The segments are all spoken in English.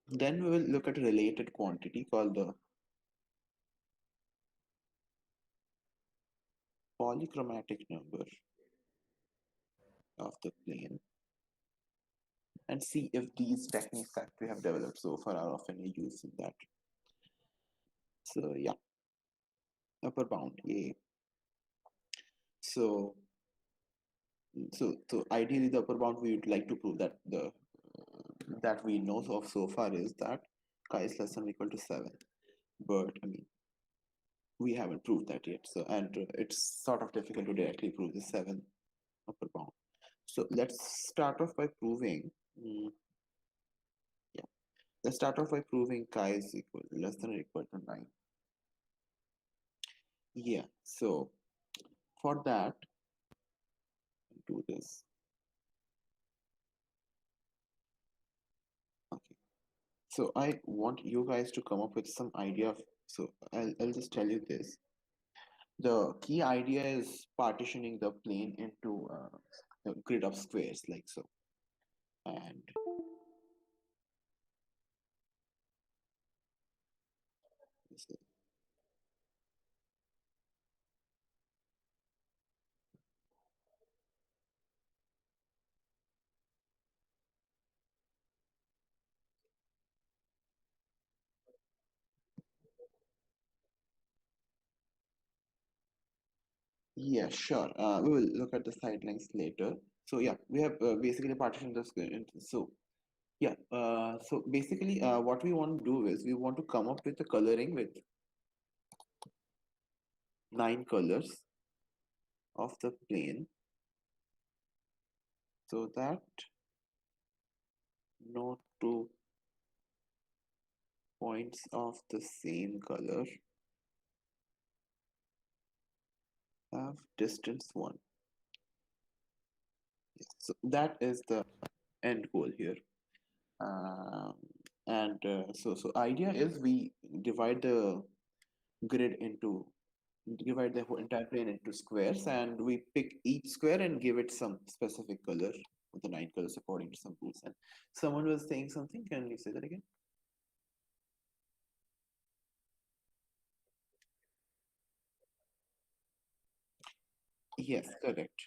Then we will look at a related quantity called the polychromatic number of the plane and see if these techniques that we have developed so far are of any use in that. So yeah, upper bound, yay. So so ideally the upper bound we would like to prove that the that we know of so far is that chi is less than or equal to 7. But I mean we haven't proved that yet. So and it's sort of difficult to directly prove the 7 upper bound. So let's start off by proving yeah. Let's start off by proving chi is equal less than or equal to 9. Yeah. So for that, do this. Okay. So I want you guys to come up with some idea of. So I'll just tell you this. The key idea is partitioning the plane into a grid of squares like so. And this is- yeah, sure. We will look at the sidelines later. So yeah, we have basically partitioned the square into so yeah. So basically, what we want to do is we want to come up with a coloring with 9 colors of the plane so that no two points of the same color have distance 1. Yes. So that is the end goal here. Um, and so idea is we divide the grid into divide the whole entire plane into squares and we pick each square and give it some specific color of the 9 colors according to some rules. And someone was saying something. Can you say that again? Yes, correct.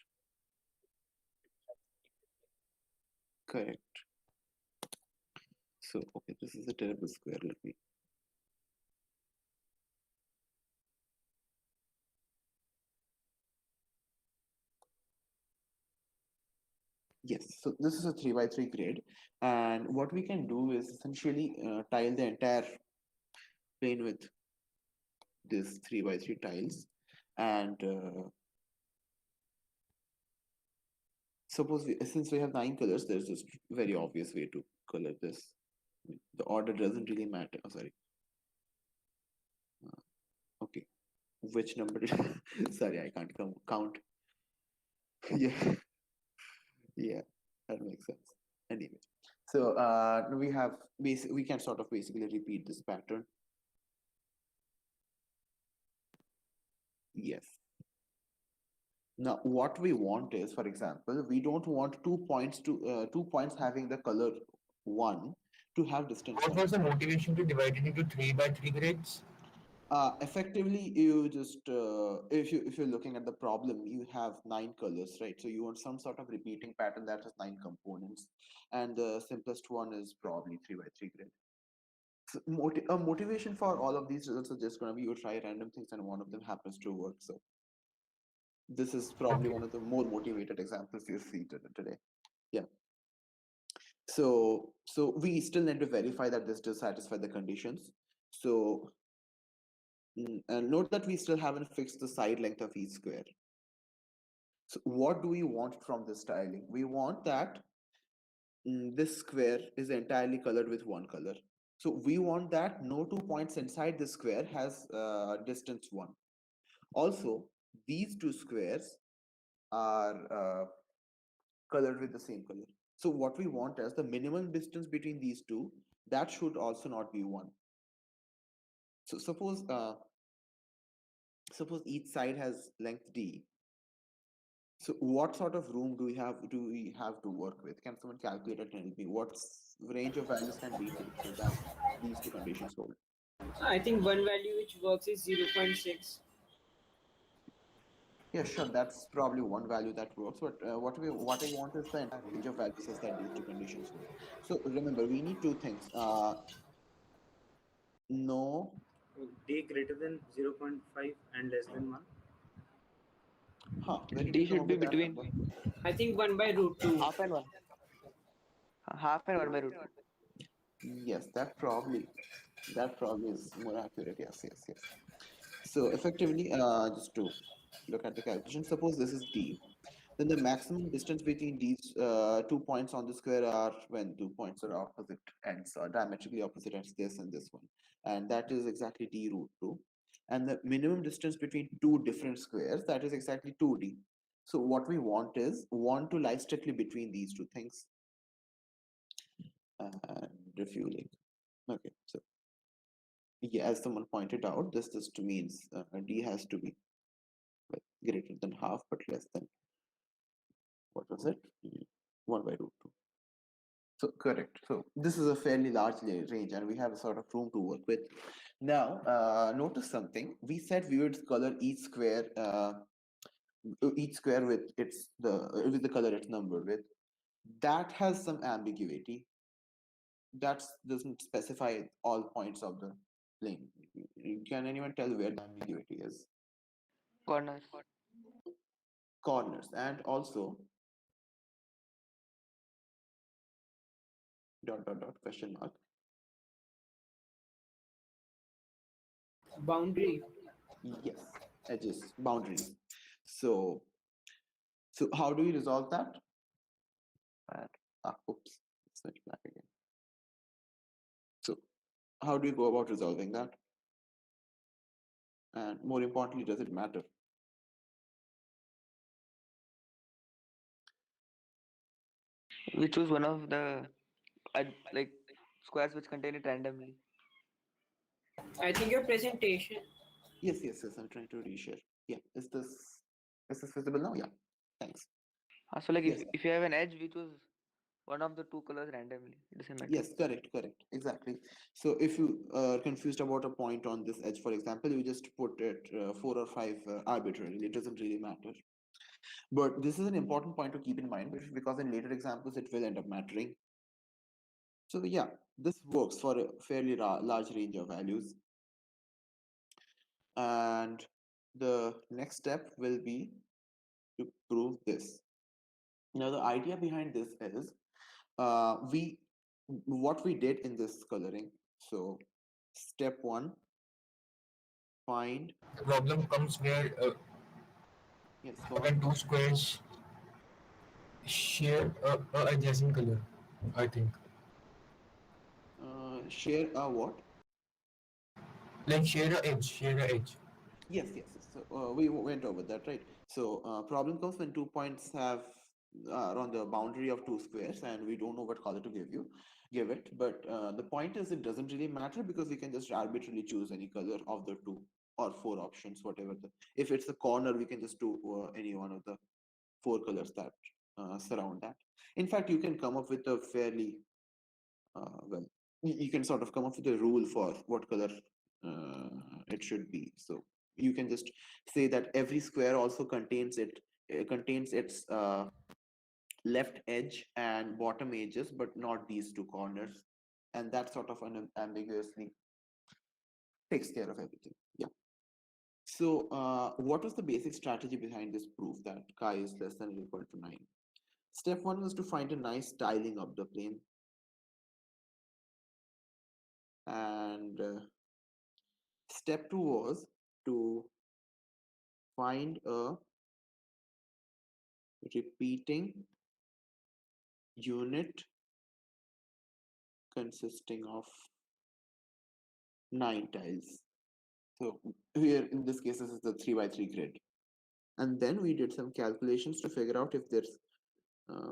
Correct. So, okay, this is a terrible square. Let me. Yes, so this is a 3 by 3 grid. And what we can do is essentially tile the entire plane with this 3 by 3 tiles. And suppose since we have 9 colors, there's this very obvious way to color this. The order doesn't really matter. Oh, sorry. Okay. Which number? Sorry, I can't count. Yeah. Yeah, that makes sense. Anyway, so we have we can sort of basically repeat this pattern. Yes. Now, what we want is, for example, we don't want 2 points having the color 1 to have distance What 1. was the motivation to divide it into 3 by 3 grids? Effectively, you just if you're looking at the problem, you have 9 colors, right? So you want some sort of repeating pattern that has 9 components, and the simplest one is probably 3 by 3 grid. So a motivation for all of these results is just going to be you try random things and one of them happens to work. So this is probably Okay. one of the more motivated examples you see today. Yeah. So we still need to verify that this does satisfy the conditions. So and note that we still haven't fixed the side length of each square. So what do we want from this tiling? We want that this square is entirely colored with one color. So we want that no 2 points inside the square has distance 1. Also, these two squares are colored with the same color. So what we want is the minimum distance between these two, that should also not be 1. So suppose each side has length d. So what sort of room do we have to work with? Can someone calculate and tell me what's range of values can we take so that these two conditions hold? I think one value which works is 0.6. Yeah, sure. That's probably one value that works. But what I want is the entire range of values such that these two conditions hold. So remember, we need two things. No, D greater than 0.5 and less than 1. huh? Where did you D come should up be with that between number? I think 1 by root 2. half and 1. Half and 1 by root 2. Yes, that probably is more accurate. Yes, yes, yes. So effectively, just to look at the calculation, suppose this is D. Then the maximum distance between these 2 points on the square are when 2 points are opposite ends, or diametrically opposite ends, this and this one. And that is exactly D root 2. And the minimum distance between two different squares, that is exactly 2D. So what we want is 1 to lie strictly between these two things. And refueling. Okay, so yeah, as someone pointed out, this just means D has to be like greater than half, but less than, what was it? 1 by root 2. So correct. So this is a fairly large range, and we have a sort of room to work with. Now, notice something. We said we would color each square with the color it's numbered with. That has some ambiguity. That doesn't specify all points of the plane. Can anyone tell where the ambiguity is? Corners. Corners, and also dot dot dot question mark. Boundary. Yes, edges, boundaries. So how do we resolve that? And oops, it's went black again. So how do you go about resolving that? And more importantly, does it matter? We choose one of the like squares which contain it randomly. I think your presentation. Yes, yes, yes. I'm trying to reshare. Yeah, is this visible now? Yeah, thanks. So like Yes, if you have an edge, we choose one of the two colors randomly. It doesn't matter. yes, correct, exactly. So if you are confused about a point on this edge, for example, you just put it 4 or 5 arbitrarily. It doesn't really matter. But this is an important point to keep in mind because in later examples it will end up mattering. So yeah, this works for a fairly large range of values. And the next step will be to prove this. Now the idea behind this is we what we did in this coloring. So step 1, find, The problem comes where yes, go on. when two squares share a adjacent color, I think. Share a what? Like share a edge. Yes, yes, yes. So we went over that, right? So problem comes when 2 points have are on the boundary of two squares, and we don't know what color to give it. But the point is, it doesn't really matter because we can just arbitrarily choose any color of the 2 or 4 options, whatever the. If it's a corner, we can just do any one of the 4 colors that surround that. In fact, you can come up with a fairly well. You can sort of come up with a rule for what color it should be. So you can just say that every square also contains its left edge and bottom edges, but not these two corners, and that sort of unambiguously takes care of everything. Yeah. So what was the basic strategy behind this proof that chi is less than or equal to 9? Step 1 was to find a nice tiling of the plane, and step 2 was to find a repeating unit consisting of 9 tiles. So here in this case, this is the 3 by 3 grid. And then we did some calculations to figure out if there's uh,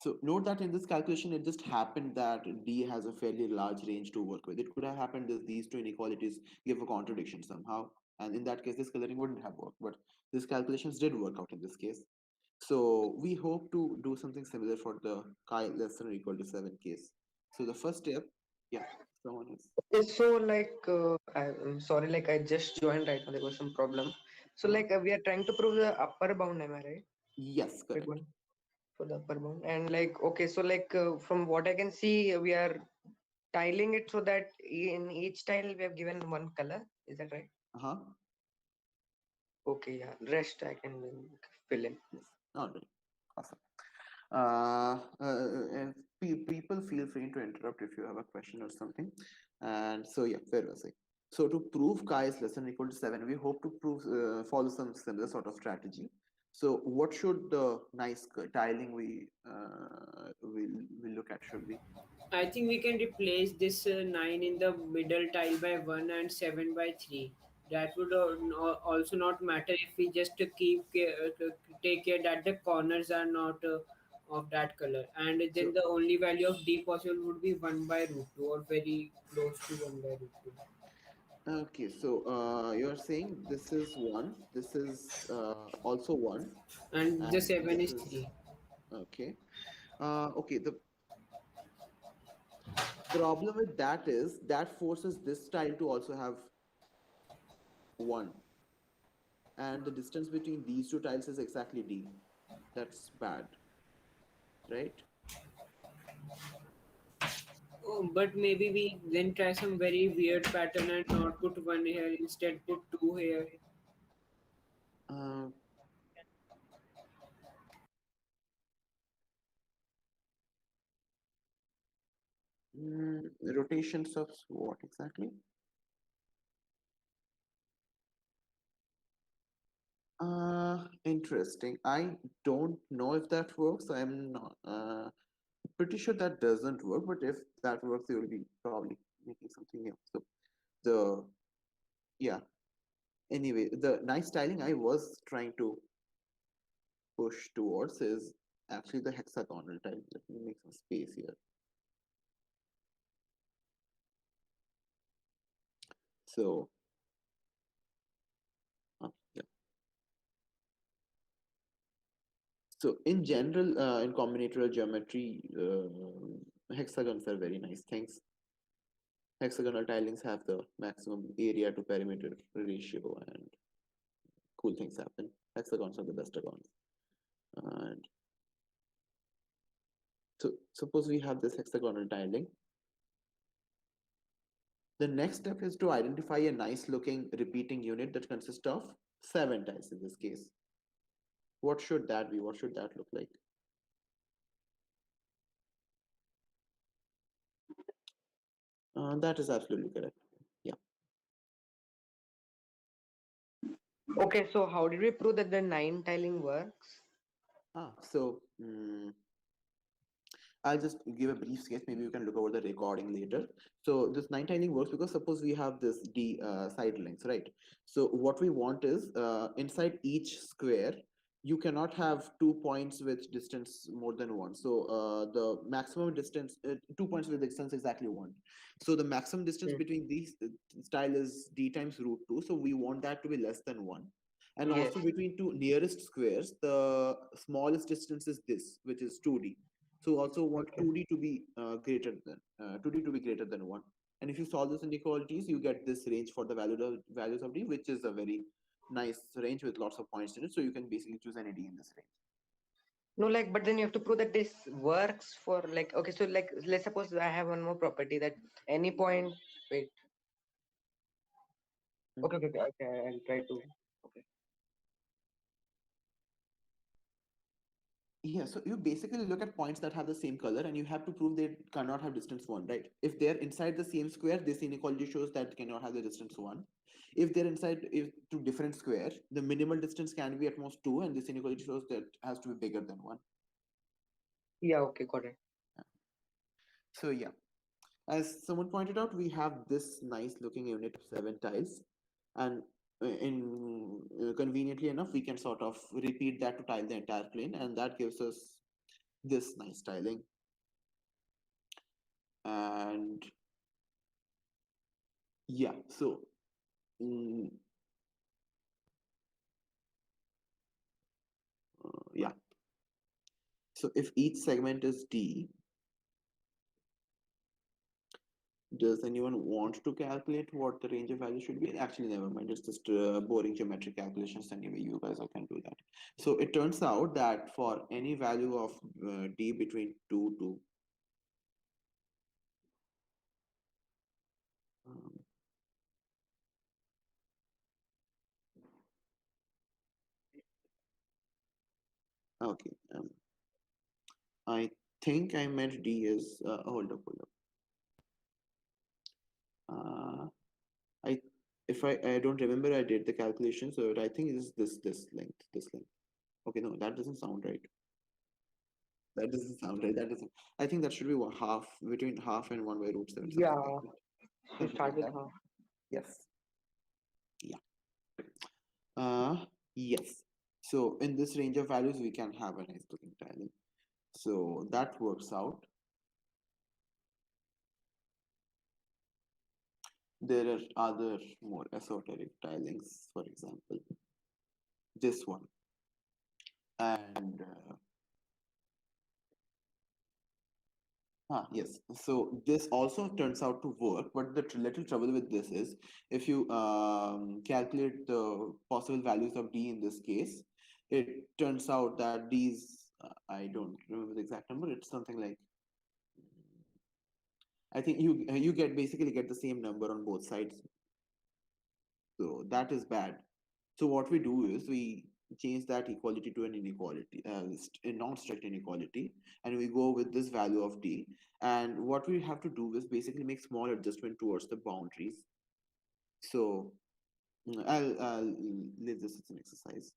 so note that in this calculation, it just happened that D has a fairly large range to work with. It could have happened that these two inequalities give a contradiction somehow. And in that case, this coloring wouldn't have worked, but these calculations did work out in this case. So we hope to do something similar for the chi less than or equal to 7 case. So the first step, yeah, someone is. Okay, so I'm sorry, like I just joined right now. There was some problem. So we are trying to prove the upper bound, am I right? Yes, Big correct. one for the upper bound. And okay, so from what I can see, we are tiling it so that in each tile we have given one color. Is that right? Uh-huh. Okay, yeah. Rest I can fill in. Yes. All right. Awesome. And people feel free to interrupt if you have a question or something. And so yeah, where was I? So to prove chi is less than or equal to 7, we hope to prove follow some similar sort of strategy. So what should the nice tiling we look at should be? I think we can replace this 9 in the middle tile by 1 and 7 by 3. That would also not matter if we just take care that the corners are not of that color. And then So the only value of D possible would be 1 by root 2 or very close to 1 by root 2. okay, so you are saying this is one, this is also one, And the and 7 this is is 3. okay. Okay, the problem with that is that forces this tile to also have one, and the distance between these two tiles is exactly d. That's bad, right? Oh, but maybe we then try some very weird pattern and not put 1 here, instead put 2 here. uh, Rotations of what exactly? Interesting. I don't know if that works. I'm not pretty sure that doesn't work, but if that works, they will be probably making something new. So the yeah. Anyway, the nice styling I was trying to push towards is actually the hexagonal tile. Let me make some space here. So yeah. So in general, in combinatorial geometry, hexagons are very nice things. Hexagonal tilings have the maximum area to perimeter ratio, and cool things happen. Hexagons are the best agons. And so suppose we have this hexagonal tiling. The next step is to identify a nice looking repeating unit that consists of 7 tiles in this case. What should that be? What should that look like? That is absolutely correct. Yeah. Okay, so how did we prove that the 9 tiling works? So I'll just give a brief sketch. Maybe you can look over the recording later. So this 9 tiling works because suppose we have this D side lengths, right? So what we want is inside each square, you cannot have 2 points with distance more than one. So the maximum distance, 2 points with distance exactly one. So the maximum distance Hmm. between these style is D times root 2. So we want that to be less than one. And Yes. also between two nearest squares, the smallest distance is this, which is 2D. So also want Okay. 2D to be greater than 2D to be greater than 1. And if you solve this inequalities, you get this range for the values of D, which is a very nice range with lots of points in it. So you can basically choose any D in this range. No, but then you have to prove that this works for okay, so let's suppose I have one more property that any point. Wait. Okay, okay, okay. Okay, I'll try to. Okay. Yeah, so you basically look at points that have the same color and you have to prove they cannot have distance 1, right? If they're inside the same square, this inequality shows that cannot have the distance 1. If they're inside two different square, the minimal distance can be at most 2, and this inequality shows that has to be bigger than 1. Yeah. Okay. Got it. So yeah, as someone pointed out, we have this nice looking unit of 7 tiles, and conveniently enough, we can sort of repeat that to tile the entire plane, and that gives us this nice tiling. And yeah, so yeah. So if each segment is D, does anyone want to calculate what the range of values should be? Actually, never mind. It's just boring geometric calculations anyway. You guys all can do that. So it turns out that for any value of D between 2 to um, okay, I think I meant D is hold up, hold up. I if I don't remember, I did the calculation, so I think it is this length. Okay, no, that doesn't sound right. That doesn't sound right. That doesn't. I think that should be half, between half and 1 by root 7. Something Yeah, like that. we Something start like with that. half. Yes. Yeah. Yes. So in this range of values, we can have a nice looking tiling. So that works out. There are other more esoteric tilings, for example, this one. And yes, so this also turns out to work, but the little trouble with this is if you calculate the possible values of D in this case, it turns out that these, I don't remember the exact number, it's something like, I think you get basically get the same number on both sides. So that is bad. So what we do is we change that equality to an inequality, a non-strict inequality, and we go with this value of D. And what we have to do is basically make small adjustment towards the boundaries. So I'll leave this as an exercise.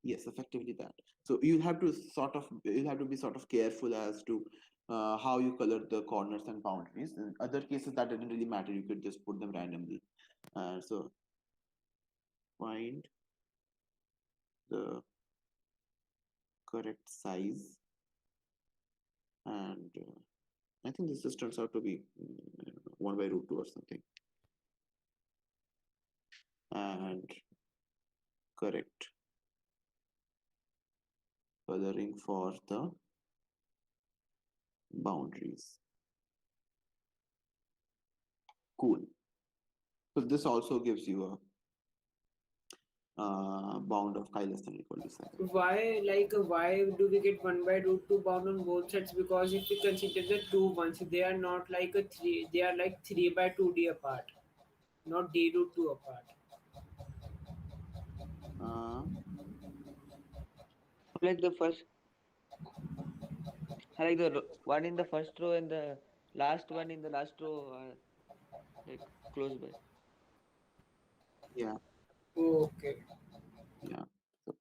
Yes, effectively that. So you'll have to be sort of careful as to how you color the corners and boundaries. In other cases, that didn't really matter. You could just put them randomly. So find the correct size, and I think this just turns out to be 1 by root 2 or something, and correct coloring for the boundaries. Cool. So this also gives you a bound of chi less than or equal to 7. Why do we get 1 by root 2 bound on both sides? Because if we consider the two ones, they are not like a 3, they are like 3 by 2D apart, not D root 2 apart. Uh, Like the first, like the one in the first row and the last one in the last row are like close by. yeah, Okay. yeah. So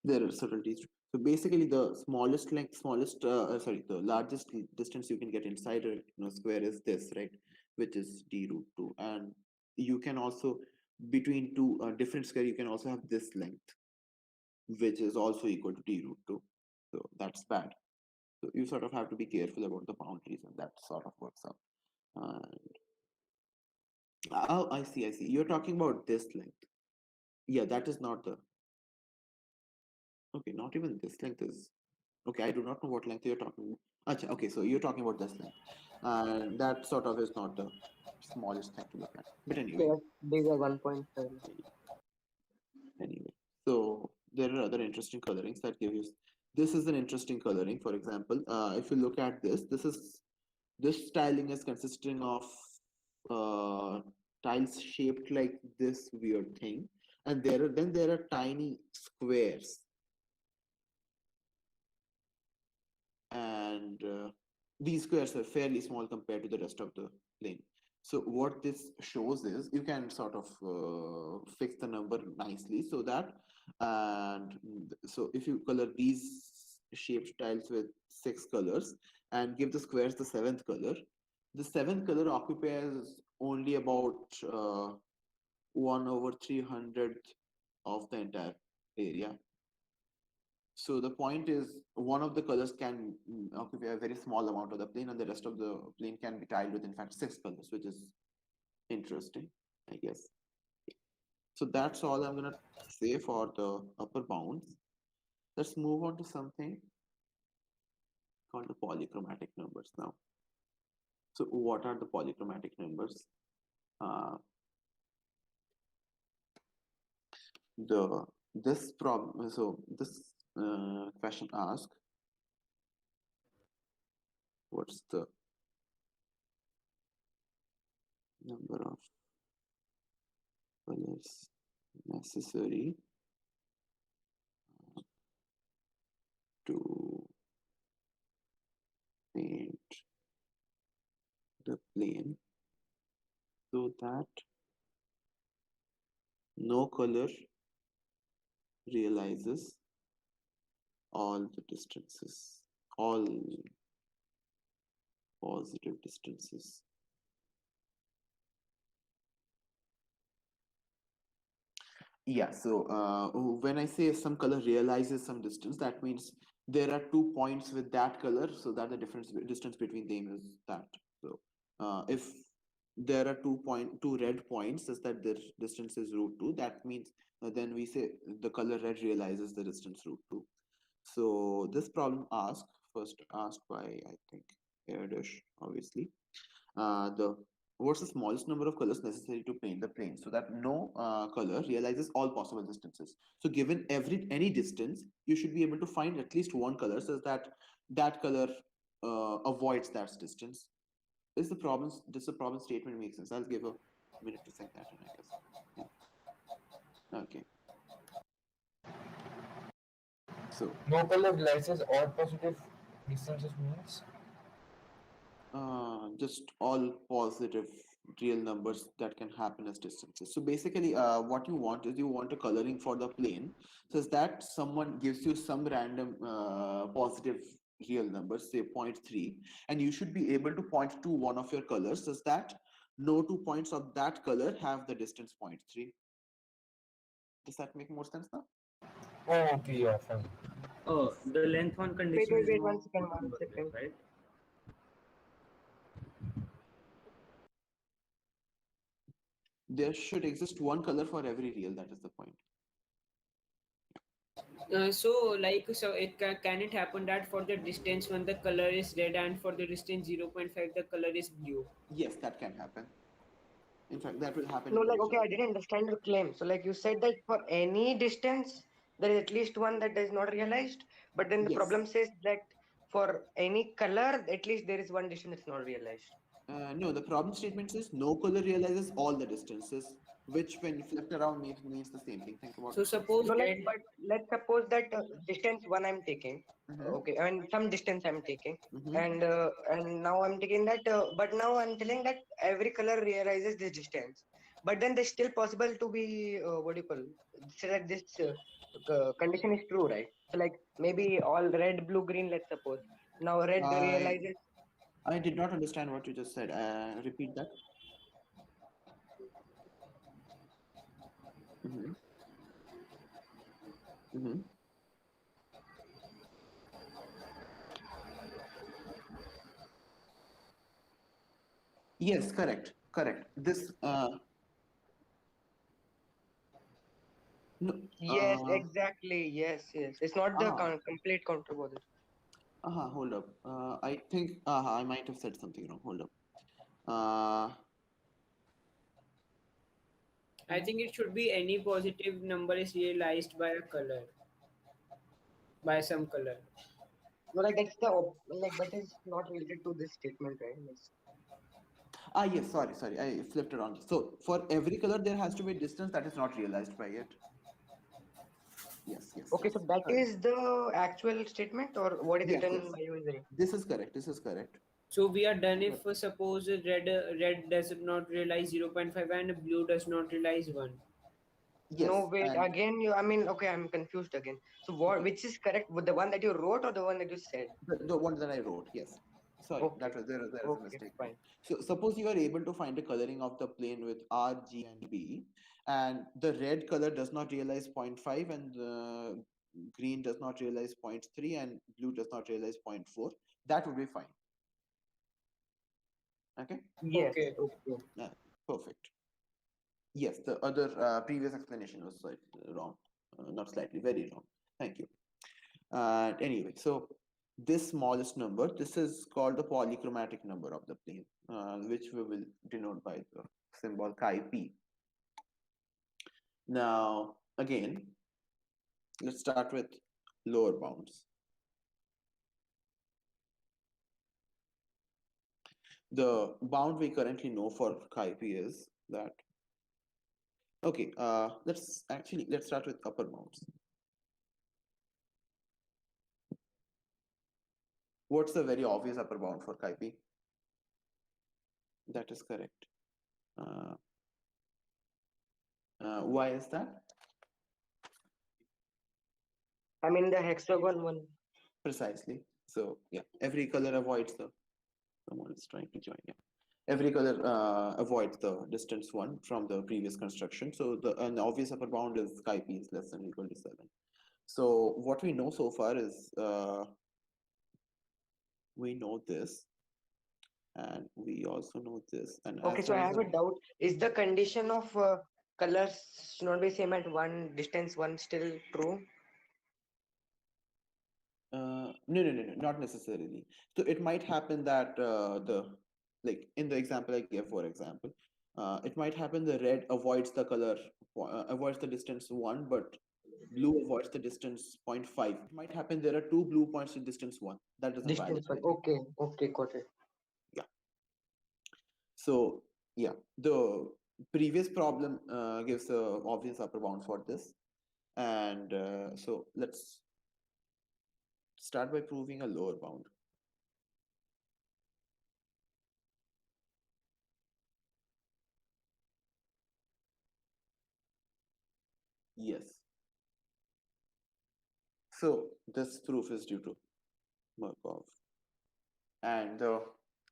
there are subtleties. So basically, the the largest distance you can get inside a square is this, right? Which is d root 2, and you can also between two different square you can also have this length, which is also equal to d root 2. So that's bad. So you sort of have to be careful about the boundaries, and that sort of works out. And oh, I see, I see. You're talking about this length. Yeah, that is not the. Okay, not even this length is. Okay, I do not know what length you're talking about. Acha, okay, so you're talking about this length. And that sort of is not the smallest thing to look at. But anyway, Yeah, bigger 1.7. anyway. So there are other interesting colorings that give you. This is an interesting coloring. For example, if you look at this styling is consisting of tiles shaped like this weird thing, and there are tiny squares, and these squares are fairly small compared to the rest of the plane. So what this shows is you can sort of fix the number nicely so that, and so if you color these shaped tiles with 6 colors and give the squares the 7th color, the 7th color occupies only about 1/300 of the entire area. So the point is, one of the colors can occupy a very small amount of the plane, and the rest of the plane can be tiled with, in fact, 6 colors, which is interesting, I guess. So that's all I'm gonna say for the upper bounds. Let's move on to something called the polychromatic numbers now. So what are the polychromatic numbers? Uh, the this problem. So this question asks, what's the number of colors necessary to paint the plane so that no color realizes all the distances, all positive distances. Yeah, so when I say some color realizes some distance, that means there are 2 points with that color, so that the distance between them is that. So if there are two red points, such that their distance is root 2, that means then we say the color red realizes the distance root 2. So this problem asked by, I think, Erdish, obviously. The What's the smallest number of colors necessary to paint the plane so that no color realizes all possible distances? So given any distance, you should be able to find at least one color so that that color avoids that distance. Does the problem statement make sense? I'll give a minute to think that in, I guess. Yeah. Okay. So No color realizes all positive distances means. just all positive real numbers that can happen as distances. So basically, what you want is you want a coloring for the plane, so is that someone gives you some random positive real numbers, say 0.3, and you should be able to point to one of your colors, such that no 2 points of that color have the distance 0.3. Does that make more sense now? Oh, okay, yeah, fine. Oh, the length one condition is Wait, no 1 second, number, right? There should exist one color for every real. That is the point. So can it happen that for the distance when the color is red and for the distance 0.5 the color is blue? Yes, that can happen. In fact, that will happen No, in like, most okay, of I didn't understand your claim. So, like, you said that for any distance, there is at least one that is not realized. But then the Yes. problem says that for any color, at least there is one distance that's not realized. No, the problem statement says no color realizes all the distances, which when flipped around means the same thing. Think about So it. suppose No, like, red. but let's suppose that distance one I'm taking. Mm-hmm. Okay, I mean some distance I'm taking, Mm-hmm. and now I'm taking that. But now I'm telling that every color realizes this distance. But then there's still possible to be what do you call? So that this condition is true, right? So like maybe all red, blue, green. Let's suppose now red I realizes. I did not understand what you just said. Repeat that. Mm-hmm. Mm-hmm. Yes, correct, correct. This no Yes, exactly. Yes, yes. It's not the ah complete counter. hold up. I think I might have said something wrong. Hold up. Uh, I think it should be any positive number is realized by a color, by some color. No, like that's the like that is not related to this statement, right? yes, sorry, I flipped around. So for every color, there has to be a distance that is not realized by it. Yes, yes, Okay, yes. so that Correct. is the actual statement, or what is Yes, written yes. by you is right? This is correct. This is correct. So we are done But if suppose red does not realize 0.5 and blue does not realize 1. yes, No, wait. and Again, you. I mean, okay, I'm confused again. So what? okay, Which is correct? The one that you wrote or the one that you said? the one that I wrote. Yes, sorry, Okay, there is a okay, mistake there. fine. So suppose you are able to find a coloring of the plane with R, G, and B, and the red color does not realize 0.5, and the green does not realize 0.3, and blue does not realize 0.4. That would be fine. Okay. Yes. Okay. Okay. Yeah, perfect. Yes, the other previous explanation was slightly wrong, not slightly, very wrong. Thank you. And anyway, so this smallest number, this is called the polychromatic number of the plane, which we will denote by the symbol chi p. Now, again, let's start with lower bounds. The bound we currently know for chi p is that, okay, let's start with upper bounds. What's the very obvious upper bound for chi p? That is correct. Why is that? I mean the hexagon one. Precisely. So yeah, every color avoids the, someone is trying to join. Yeah, every color avoids the distance 1 from the previous construction. So an obvious upper bound is chi p is less than or equal to 7. So what we know so far is we know this, and we also know this. And Okay, as so I long as have a doubt. Is the condition of colors should not be same at one distance one still true? no, not necessarily. So it might happen that like in the example I gave, for example, it might happen the red avoids the color, avoids the distance 1, but blue avoids the distance 0.5. It might happen there are two blue points with distance 1. That doesn't Distance one. validate. Okay, okay, got it. Yeah. So yeah, the previous problem gives a obvious upper bound for this, and so let's start by proving a lower bound. Yes. So this proof is due to Markov. And the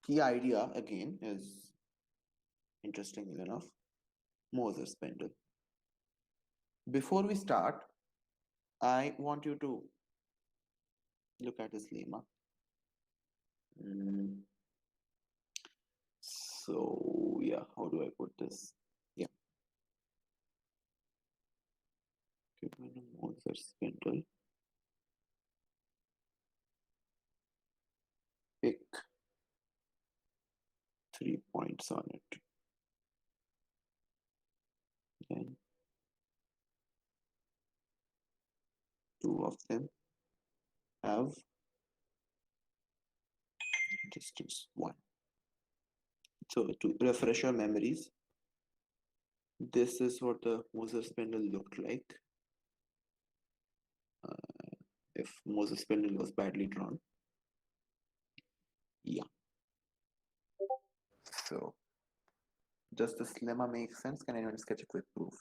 key idea again is, interestingly enough, Moser spindle. Before we start, I want you to look at this lemma. So yeah, how do I put this? Yeah. Given a Moser spindle, pick 3 points on it. Then 2 of them have distance 1. So to refresh your memories, this is what the Moser spindle looked like if Moser spindle was badly drawn. Yeah. So does this lemma make sense? Can anyone sketch a quick proof?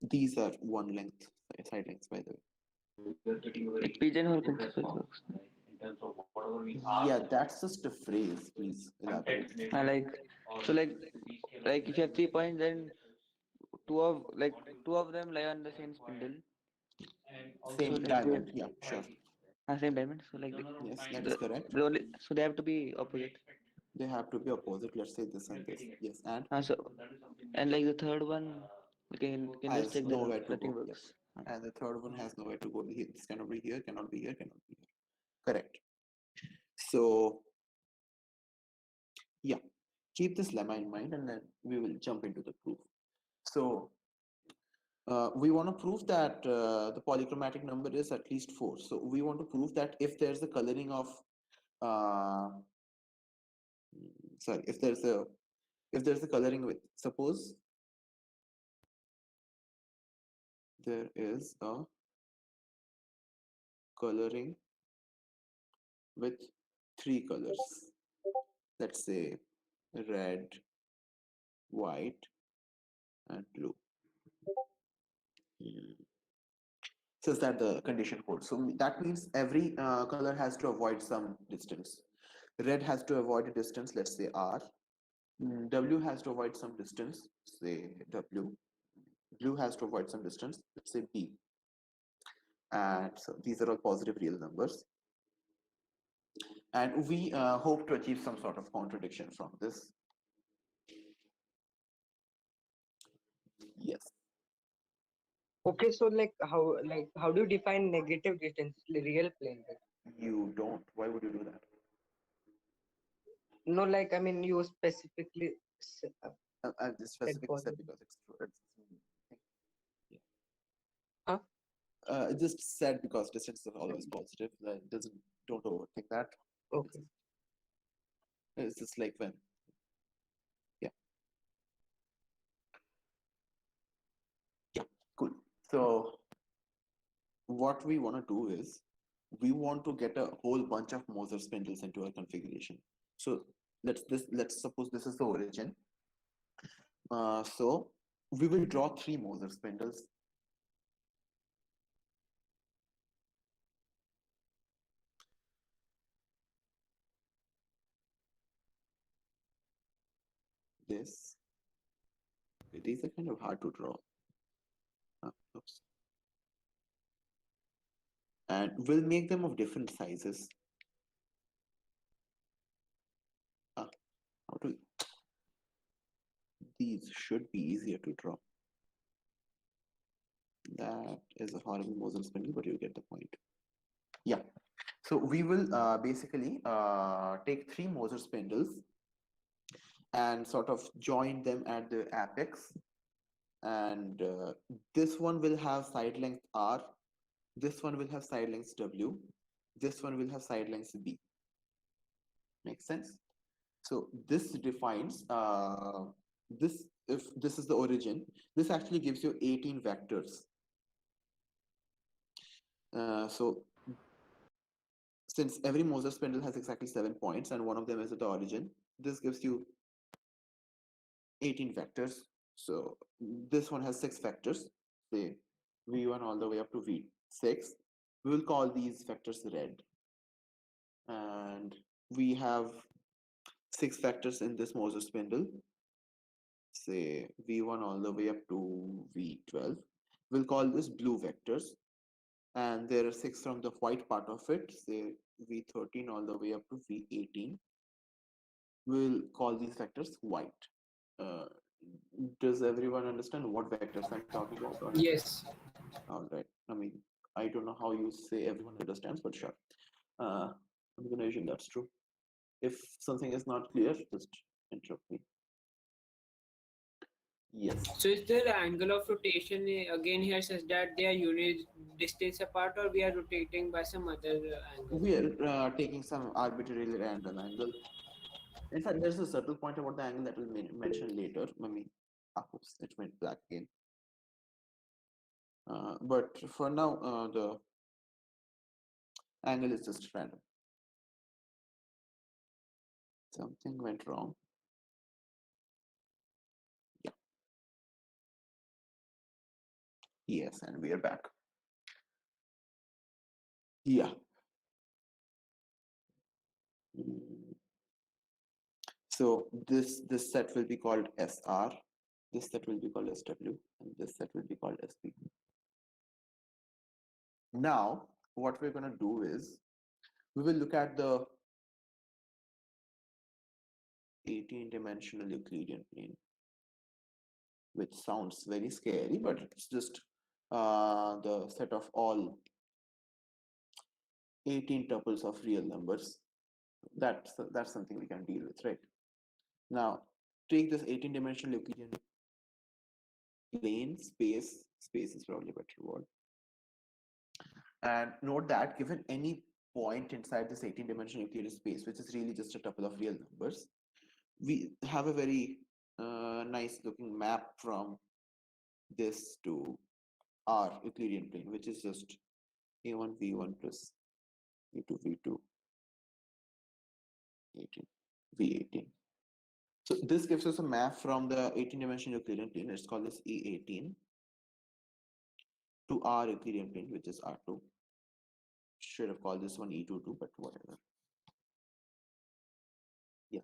These are one length, side lengths, by the way. Pigeonhole principle works. Yeah, that's just a phrase. Please elaborate. I like if you have 3 points, then two of them lie on the same spindle. Same So like diamond. Yeah, sure. same diamond. So like Yes, that is correct. so they have to be opposite. They have to be opposite. Let's say this and this. Yes, and And like the third one, you can just has check nowhere to nothing go. Yes. works. And the third one has nowhere to go. This cannot be here, cannot be here, cannot be here. Correct. So yeah, keep this lemma in mind, and then we will jump into the proof. So we want to prove that the polychromatic number is at least 4. So we want to prove that if there's a coloring of sorry, if there's a coloring with, suppose there is a coloring with 3 colors, let's say red, white, and blue. Says that the condition holds. So that means every color has to avoid some distance. Red has to avoid a distance, let's say R. W has to avoid some distance, say W. Blue has to avoid some distance, let's say B. And so these are all positive real numbers. And we hope to achieve some sort of contradiction from this. Yes. Okay, so how do you define negative distance, real plane? You don't. Why would you do that? No, I mean, you specifically I just specifically said positive. because it's yeah. Huh? I just said because distance is always positive. That doesn't, don't overthink that. Okay. It's just like when, yeah. Yeah, cool. So what we want to do is we want to get a whole bunch of Moser spindles into our configuration. So let's suppose this is the origin. So we will draw 3 Moser spindles. This, these are kind of hard to draw. Oops. And we'll make them of different sizes. How to, these should be easier to draw. That is a horrible Moser spindle, but you get the point. Yeah. So we will basically take 3 Moser spindles and sort of join them at the apex. And this one will have side length R. This one will have side length W. This one will have side length B. Makes sense? So this defines this, if this is the origin, this actually gives you 18 vectors. So since every Moser spindle has exactly 7 points and one of them is at the origin, this gives you 18 vectors. So this one has 6 vectors, say v1 all the way up to v6. We will call these vectors red. And we have 6 vectors in this Moser spindle, say v1 all the way up to v12. We'll call this blue vectors. And there are 6 from the white part of it, say v13 all the way up to v18. We'll call these vectors white. Does everyone understand what vectors I'm talking about? Yes. All right. I mean, I don't know how you say everyone understands, but sure. I'm going to assume that's true. If something is not clear, just interrupt me. Yes. So is the angle of rotation again here says that they are unit distance apart, or we are rotating by some other angle? We are taking some arbitrarily random angle. In fact, there's a subtle point about the angle that we'll mention later. I mean, oops, it went black again. But for now, the angle is just random. Something went wrong. Yeah. Yes, and we are back. Yeah. So this set will be called SR, this set will be called SW, and this set will be called SP. Now, what we're going to do is we will look at the 18-dimensional Euclidean plane, which sounds very scary, but it's just the set of all 18 tuples of real numbers. That's something we can deal with, right? Now, take this 18-dimensional Euclidean plane, space is probably a better word. And note that given any point inside this 18-dimensional Euclidean space, which is really just a tuple of real numbers, we have a very nice looking map from this to our Euclidean plane, which is just a1 v1 plus a2 v2 18 v18. So this gives us a map from the 18-dimensional Euclidean plane. Let's call this E18 to our Euclidean plane, which is R2. Should have called this one E22, but whatever. Yes.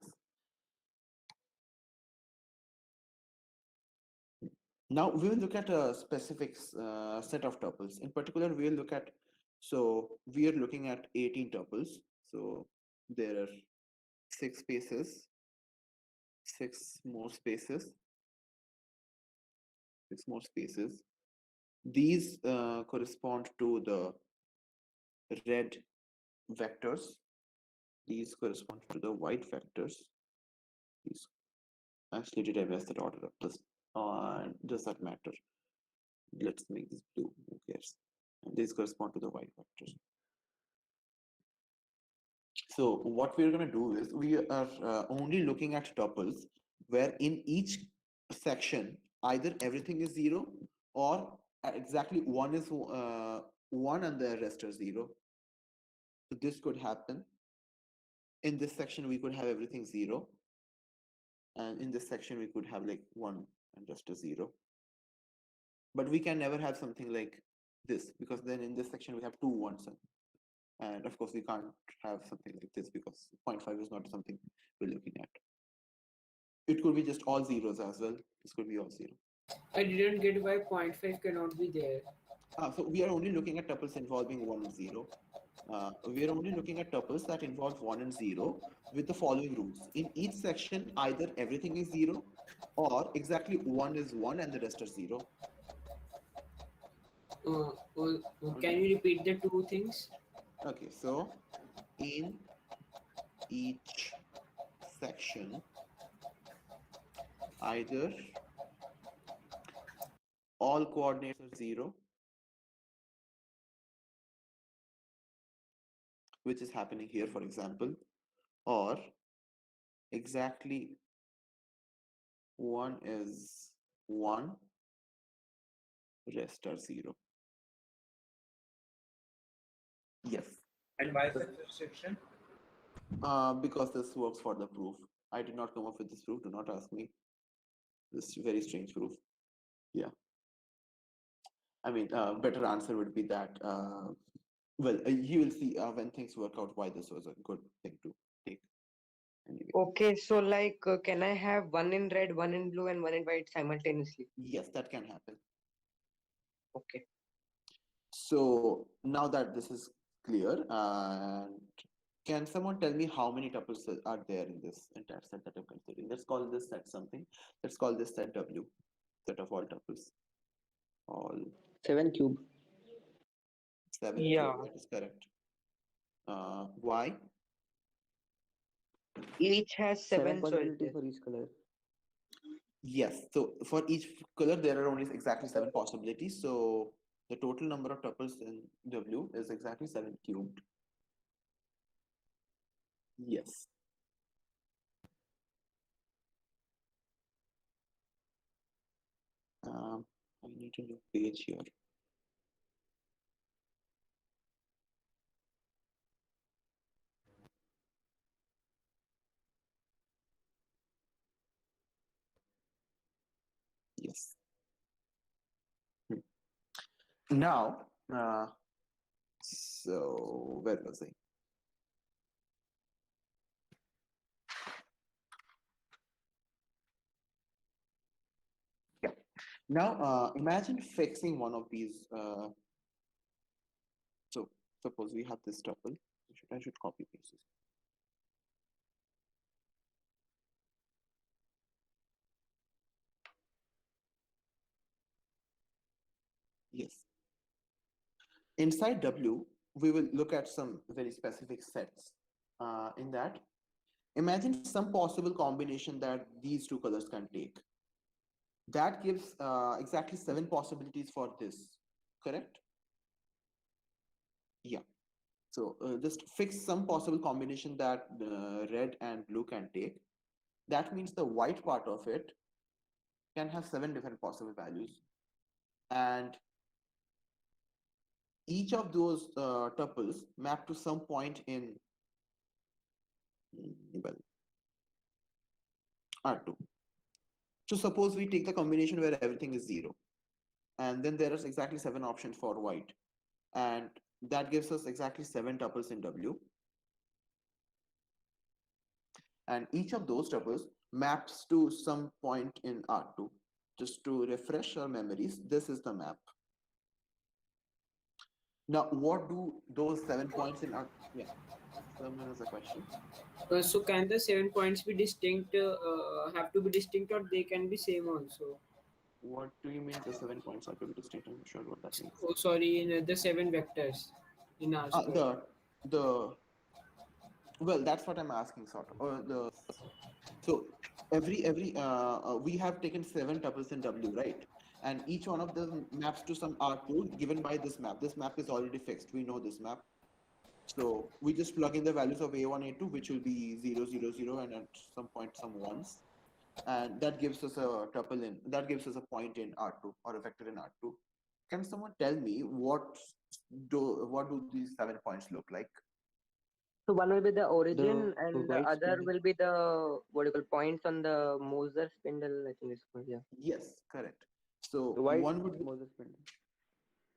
Now we will look at a specific set of tuples. In particular, we will look at, so we are looking at 18 tuples. So there are 6 spaces, 6 more spaces, 6 more spaces. These correspond to the red vectors. These correspond to the white vectors. These actually did I mess that order up? Does that matter? Let's make this blue. Who cares? And these correspond to the white vectors. So what we're going to do is we are only looking at tuples where in each section either everything is 0 or exactly one is 1 and the rest are 0. So this could happen. In this section we could have everything 0, and in this section we could have like 1 and just a 0. But we can never have something like this, because then in this section we have 2 1s, and of course we can't have something like this because 0.5 is not something we're looking at. It could be just all zeros as well. This could be all 0. I didn't get why 0.5 cannot be there. So we are only looking at tuples involving 1 and 0. We are only looking at tuples that involve 1 and 0 with the following rules. In each section, either everything is 0 or exactly 1 is 1 and the rest are 0. Can you repeat the two things? Okay, so in each section, either all coordinates are 0, which is happening here, for example, or exactly 1 is 1, rest are 0. Yes. And why such restriction? Because this works for the proof. I did not come up with this proof. Do not ask me. This very strange proof. Yeah. I mean, better answer would be that. Well, you will see when things work out why this was a good thing to take. Anyway. Okay, so like, can I have one in red, one in blue, and one in white simultaneously? Yes, that can happen. Okay. So now that this is clear, and can someone tell me how many tuples are there in this entire set that I'm considering? Let's call this set something. Let's call this set W, set of all tuples. All 7 cube. 7 Yeah. cube, that is correct. Why? Each has 7 seven possibilities choices. for each color. Yes, so for each color there are only exactly 7 possibilities. So the total number of tuples in W is exactly 7 cubed. Yes. I need a new page here. Yes. Now, so where was I? Yeah. Now, imagine fixing one of these. So suppose we have this tuple. I should copy paste this. Yes. Inside W, we will look at some very specific sets. In that, imagine some possible combination that these two colors can take. That gives exactly 7 possibilities for this, correct? Yeah. So just fix some possible combination that red and blue can take. That means the white part of it can have 7 different possible values. And each of those tuples map to some point in, well, R2. So suppose we take the combination where everything is 0. And then there is exactly 7 options for white. And that gives us exactly 7 tuples in W. And each of those tuples maps to some point in R2. Just to refresh our memories, this is the map. Now, what do those 7 points in R2? Yeah. Someone has a question. So can the 7 points be distinct? Have to be distinct, or they can be same also? What do you mean the 7 points are to be distinct? I'm not sure what that means. Oh, sorry, in the 7 vectors in R square. The well, that's what I'm asking, sort of. Or the so every we have taken 7 tuples in W, right? And each one of them maps to some R2 given by this map. This map is already fixed. We know this map. So we just plug in the values of A1, A2, which will be 0, 0, 0, and at some point some ones. And that gives us a tuple in, that gives us a point in R2 or a vector in R2. Can someone tell me what do these 7 points look like? So one will be the origin, The and the white other spindle. will be the what do you call points on the Moser spindle. I think it's called, yeah. Yes, correct. So The white one would be, Moser spindle.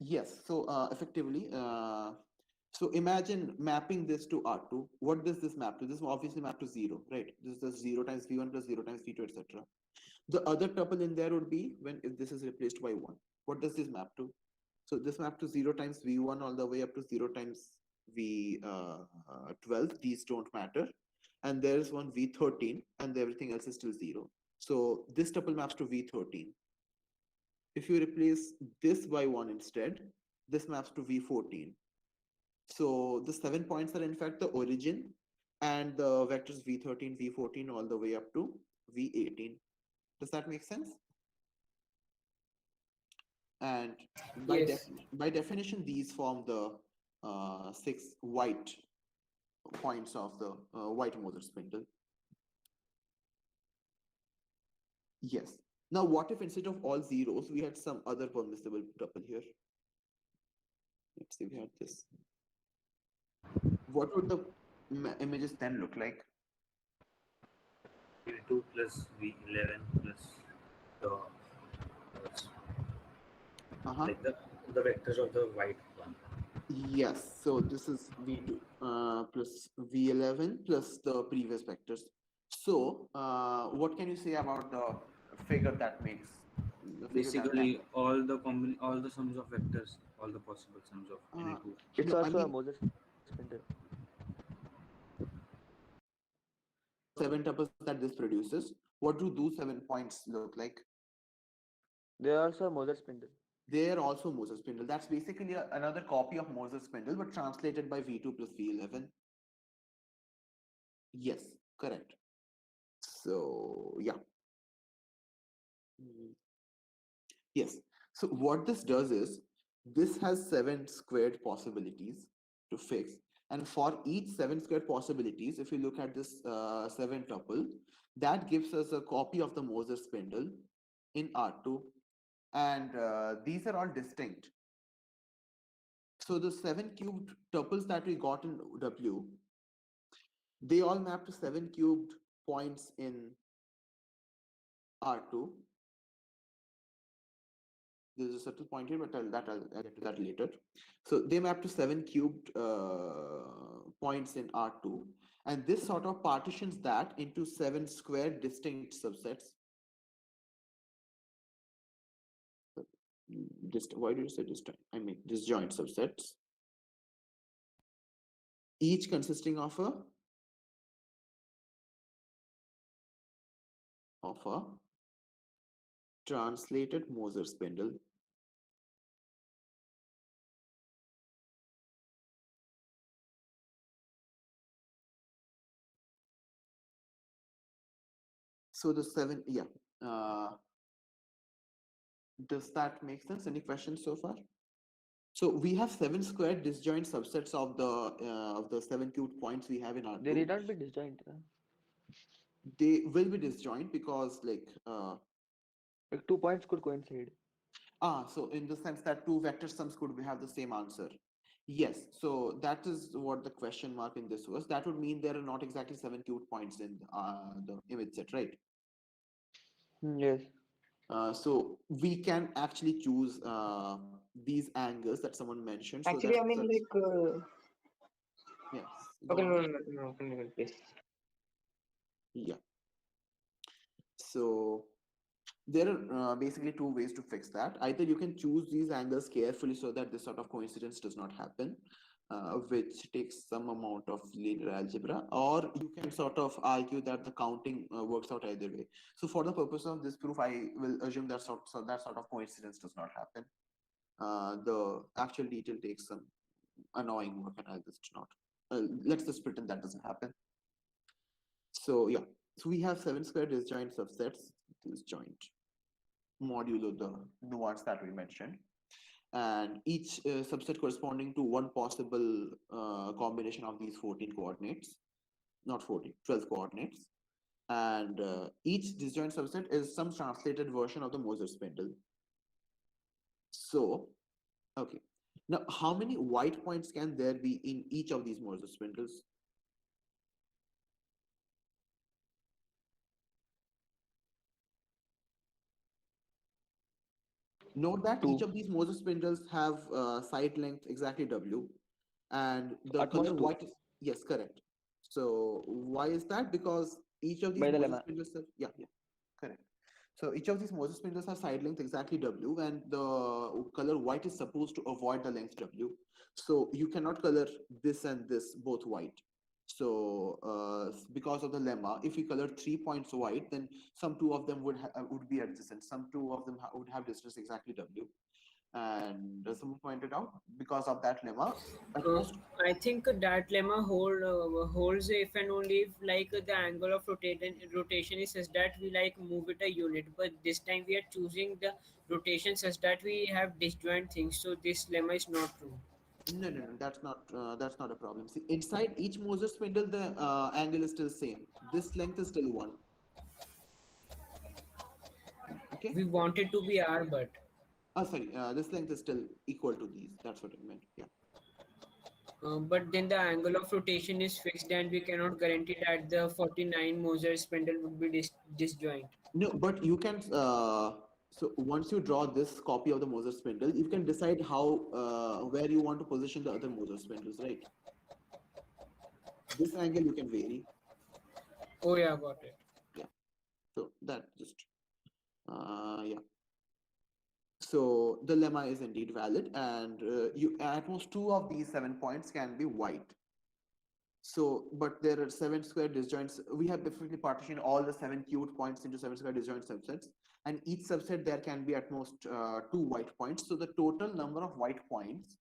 yes. So effectively, so imagine mapping this to R2. What does this map to? This obviously map to 0, right? This is the 0 times V1 plus 0 times V2, etc. The other tuple in there would be when if this is replaced by 1. What does this map to? So this map to 0 times V1 all the way up to 0 times V12. These don't matter. And there's one V13 and everything else is still 0. So this tuple maps to V13. If you replace this by 1 instead, this maps to V14. So the 7 points are in fact the origin and the vectors V13, V14 all the way up to V18. Does that make sense? And Yes. by definition, these form the 6 white points of the white Moser spindle. Yes. Now, what if instead of all zeros, we had some other permissible tuple here? Let's say we had this. What would the images then look like? V2 plus V11 plus the like the vectors of the white one. Yes. So this is V2 plus V11 plus the previous vectors. So what can you say about the figure that makes? Basically, all the sums of vectors, all the possible sums of any two. It's No, I also a mean Moser spindle. 7 tuples that this produces. What do those 7 points look like? They are also a Moser spindle. They are also Moser spindle. That's basically another copy of Moser spindle, but translated by V2 plus V11. Yes, correct. So yeah. Yes. So what this does is this has 7 squared possibilities to fix. And for each 7 squared possibilities, if you look at this 7 tuple, that gives us a copy of the Moser spindle in R2. And these are all distinct. So the 7 cubed tuples that we got in W, they all map to 7 cubed points in R2. There's a subtle point here, but I'll get to that later. So they map to 7 cubed points in R2. And this sort of partitions that into 7 square distinct subsets. Why do you say disjoint? I mean disjoint subsets. Each consisting of a translated Moser spindle. So the 7, yeah. Does that make sense? Any questions so far? So we have 7 square disjoint subsets of the 7 cubed points we have in R2. They need not be disjoint. They will be disjoint because Like 2 points could coincide. so in the sense that two vector sums could have the same answer. Yes, so that is what the question mark in this was. That would mean there are not exactly 7 cubed points in the image set, right? Yes. So we can actually choose these angles that someone mentioned. Actually, so I mean, like, yes. okay, no, continue, please. Yeah. So there are basically two ways to fix that. Either you can choose these angles carefully so that this sort of coincidence does not happen, which takes some amount of linear algebra, or you can sort of argue that the counting works out either way. So for the purpose of this proof, I will assume that that sort of coincidence does not happen. The actual detail takes some annoying work, and I'll just not. Let's just pretend that doesn't happen. So yeah, so we have 7 square disjoint subsets, disjoint modulo the nuance that we mentioned, and each subset corresponding to one possible combination of these 14 coordinates, not 14, 12 coordinates, and each disjoint subset is some translated version of the Moser spindle. So, okay, now how many white points can there be in each of these Moser spindles? Note that each Two. of these Moser spindles have side length exactly W, and the At color most two. white is, yes, correct. So why is that? Because each of these By the Moser lemma. spindles have, yeah, correct. So each of these Moser spindles have side length exactly W, and the color white is supposed to avoid the length W. So you cannot color this and this both white. So because of the lemma, if we color 3 points white, then some two of them would be adjacent. Some two of them would have distance exactly W. And as someone pointed out, because of that lemma, at Uh, most, I think that lemma holds if and only if like the angle of rotation is such that we like move it a unit. But this time we are choosing the rotation such that we have disjoint things. So this lemma is not true. no, that's not a problem. See, inside each Moser spindle, the angle is still same. This length is still 1. Okay. We want it to be R, but Sorry, this length is still equal to these. That's what I meant. Yeah. but then the angle of rotation is fixed, and we cannot guarantee that the 49 Moser spindle would be disjoint. No, but you can. So once you draw this copy of the Moser spindle, you can decide how where you want to position the other Moser spindles, right? This angle you can vary. Oh yeah, got it. Yeah. So that just yeah. So the lemma is indeed valid, and you at most 2 of these 7 points can be white. So, but there are 7 square disjoints. We have definitely partitioned all the 7 cubed points into 7 square disjoint subsets, and each subset there can be at most 2 white points. So the total number of white points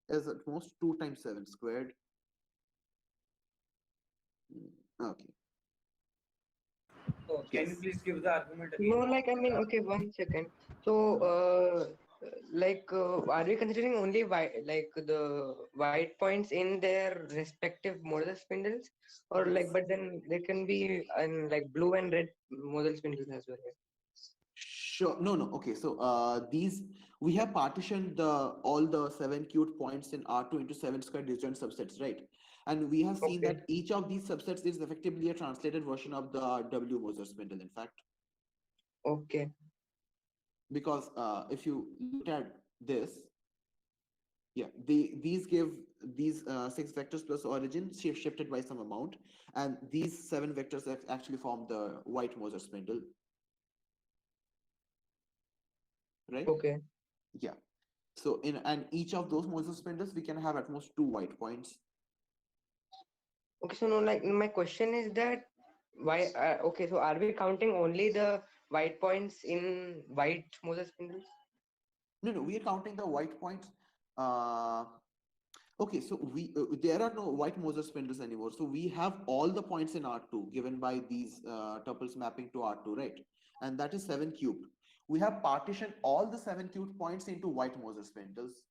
is at most 2 times 7 squared. Okay. Oh, can you Yes. please give the argument again? No, like I mean, okay, 1 second. So, are we considering only like the white points in their respective model spindles, or like, Yes. but then there can be like blue and red model spindles as well. Sure. No. Okay. So these we have partitioned the all the 7 cubed points in R2 into 7 square disjoint subsets, right? And we have seen Okay. that each of these subsets is effectively a translated version of the W Moser spindle, in fact. Okay. Because if you look at this, yeah, these give these 6 vectors plus origin shifted by some amount, and these 7 vectors actually form the white Moser spindle, right? Okay. Yeah. So in and each of those Moser spindles, we can have at most 2 white points. Okay. So no, like my question is that why? Okay. So are we counting only the white points in white Moser spindles? No, we are counting the white points. Uh, okay, so we there are no white Moser spindles anymore. So we have all the points in R2 given by these tuples mapping to R2, right? And that is 7 cubed. We have partitioned all the 7 cubed points into white Moser spindles.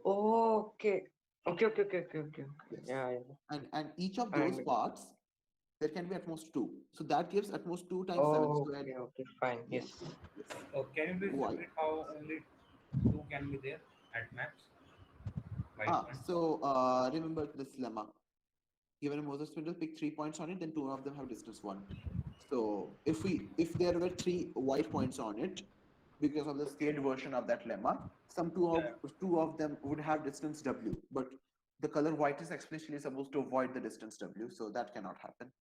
Okay. Okay. Yes. Yeah. And each of I those understand. parts, there can be at most 2. So that gives at most 2 times 7 Oh, squared. okay. Fine. Yeah. Yes. Yes. Oh, can you please Why? repeat how only two can be there at max? White points. So remember this lemma. Given a Moser spindle, pick 3 points on it, then 2 of them have distance 1. So if there were 3 white points on it, because of the scaled version of that lemma, some two of them would have distance W, but the color white is explicitly supposed to avoid the distance W, so that cannot happen.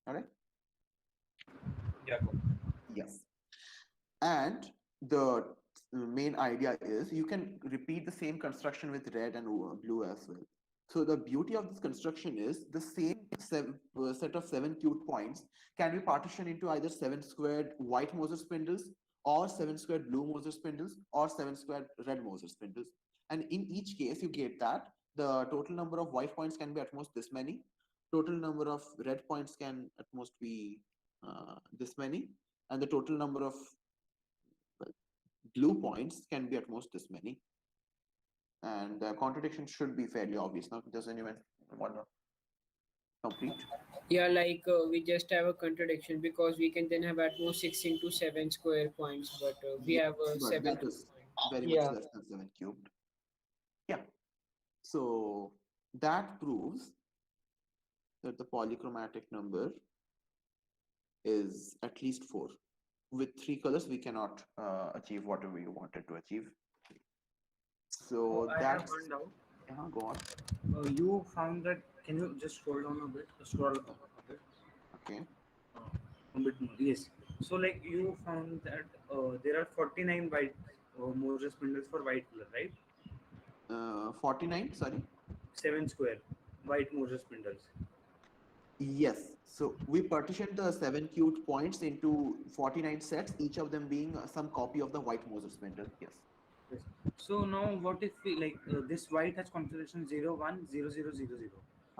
All right. Yeah. Go. Yes. And the main idea is you can repeat the same construction with red and blue as well. So the beauty of this construction is the same set of 7 cute points can be partitioned into either 7 squared white Moser spindles or 7 squared blue Moser spindles or 7 squared red Moser spindles. And in each case, you get that the total number of white points can be at most this many. Total number of red points can at most be this many. And the total number of blue points can be at most this many. And the contradiction should be fairly obvious. Now, does anyone want to complete? Yeah, like we just have a contradiction because we can then have at most 6 into 7 square points, but we Yes, have a but 7 that is point. very Yeah. much less than 7 cubed. Yeah. So that proves that the polychromatic number is at least 4. With 3 colors, we cannot achieve whatever we wanted to achieve. So I have that's one doubt. go on. You found that. Can you just scroll down a bit? Scroll up a bit. Okay. A bit more. Yes. So, like you found that there are 49 white Moser spindles for white color, right? 49, sorry. 7 square white Moser spindles. Yes. So we partitioned the 7 cute points into 49 sets, each of them being some copy of the white Moser spindle. Yes. Yes. So now, what if we like this white has configuration 0, 1, 0, 0, 0, 0.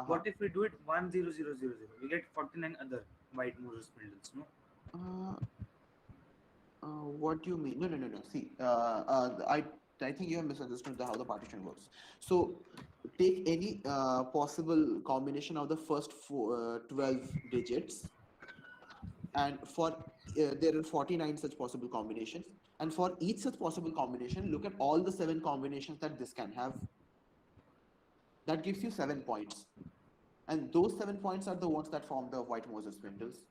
What if we do it 1, 0, 0, 0, 0? We get 49 other white Moser spindles, no? What do you mean? No, no, no, no. See, I think you have misunderstood how the partition works. So take any possible combination of the first 12 digits, and for there are 49 such possible combinations. And for each such possible combination, look at all the 7 combinations that this can have. That gives you 7 points. And those 7 points are the ones that form the white Moser spindles.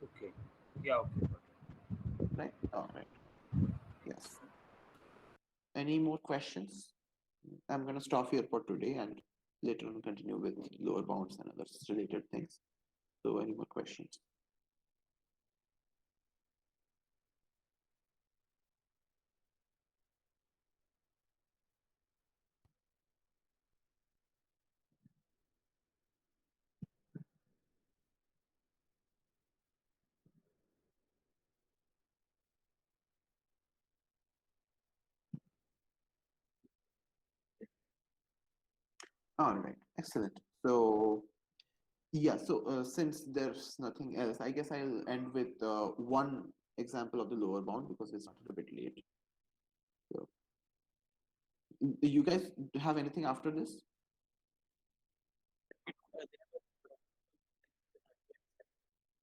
Okay. Yeah, okay. Right? All right. Yes. Any more questions? I'm going to stop here for today and later on continue with lower bounds and other related things. So, any more questions? All right, excellent. So, yeah, so since there's nothing else, I guess I'll end with one example of the lower bound because we started a bit late. So, you guys have anything after this?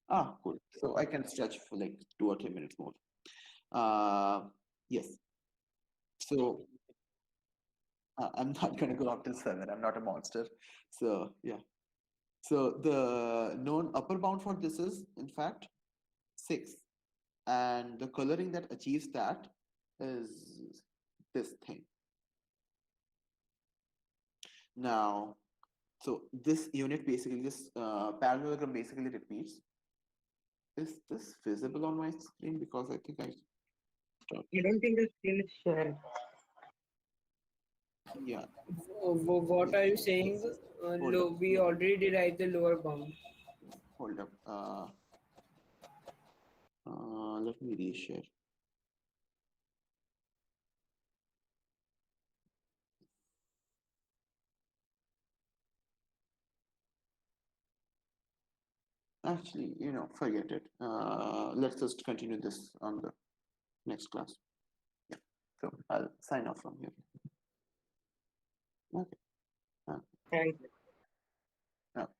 Ah, cool. So I can stretch for like 2 or 3 minutes more. Yes. So I'm not going to go up till 7. I'm not a monster. So yeah. So the known upper bound for this is in fact 6. And the coloring that achieves that is this thing. Now, so this unit basically, this parallelogram basically repeats. Is this visible on my screen? Because I think I stopped. I don't think the screen is shared. Yeah. What are you saying? Hold up. We already derived the lower bound. Hold up. Let me reshare. Actually, forget it. Let's just continue this on the next class. Yeah. So I'll sign off from here. Okay. Thank you.